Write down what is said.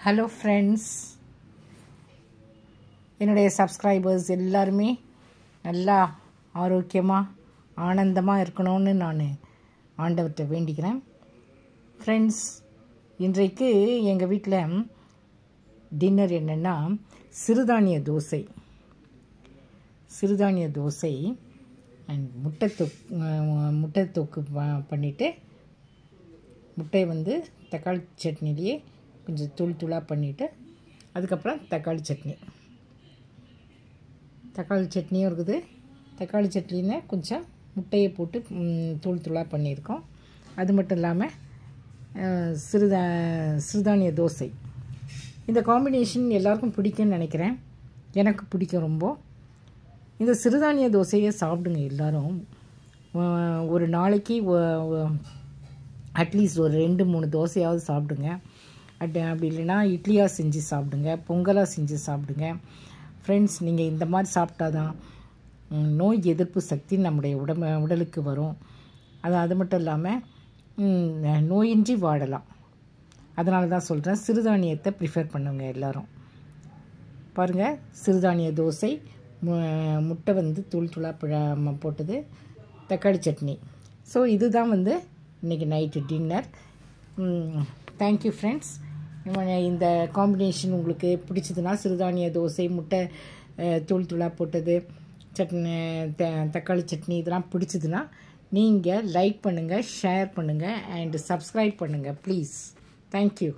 Hello friends, என்னுடைய subscribers எல்லாருமே நல்லா ஆரோக்கியமாக ஆனந்தமாக இருக்கணும்னு நான் ஆண்டவர்கிட்ட வேண்டிக்கிறேன். ஃப்ரெண்ட்ஸ், இன்றைக்கு எங்கள் வீட்டில் டின்னர் என்னென்னா சிறுதானிய தோசை அண்ட் முட்டை தொக்கு பண்ணிவிட்டு முட்டையை தக்காளி சட்னிலேயே கொஞ்சம் தூளாக பண்ணிவிட்டு அதுக்கப்புறம் தக்காளி சட்னியும் இருக்குது. தக்காளி சட்னின்னு கொஞ்சம் முட்டையை போட்டு தூளாக பண்ணியிருக்கோம். அது மட்டும் இல்லாமல் சிறுதானிய தோசை. இந்த காம்பினேஷன் எல்லாருக்கும் பிடிக்கும்னு நினைக்கிறேன். எனக்கு பிடிக்கும் ரொம்ப. இந்த சிறுதானிய தோசையை சாப்பிடுங்க எல்லோரும். ஒரு நாளைக்கு அட்லீஸ்ட் ஒரு 2-3 தோசையாவது சாப்பிடுங்க. அப்படி இல்லைன்னா இட்லியாக செஞ்சு சாப்பிடுங்க, பொங்கலாக செஞ்சு சாப்பிடுங்க. ஃப்ரெண்ட்ஸ், நீங்கள் இந்த மாதிரி சாப்பிட்டா தான் நோய் எதிர்ப்பு சக்தி நம்முடைய உடலுக்கு வரும். அது மட்டும் இல்லாமல் நோயின்றி வாழலாம். அதனால தான் சொல்கிறேன், சிறுதானியத்தை ப்ரிஃபர் பண்ணுங்க எல்லோரும். பாருங்கள், சிறுதானிய தோசை, முட்டை தூளாக போட்டது, தக்காளி சட்னி. ஸோ இதுதான் இன்றைக்கி நைட்டு டின்னர். Thank you friends. இந்த காம்பினேஷன் உங்களுக்கு பிடிச்சதுன்னா, சிறுதானிய தோசை, முட்டை தூளாக போட்டது, சட்னி, தக்காளி சட்னி இதெல்லாம் பிடிச்சதுன்னா நீங்கள் லைக் பண்ணுங்கள், ஷேர் பண்ணுங்கள் அண்ட் சப்ஸ்கிரைப் பண்ணுங்கள் ப்ளீஸ். தேங்க்யூ.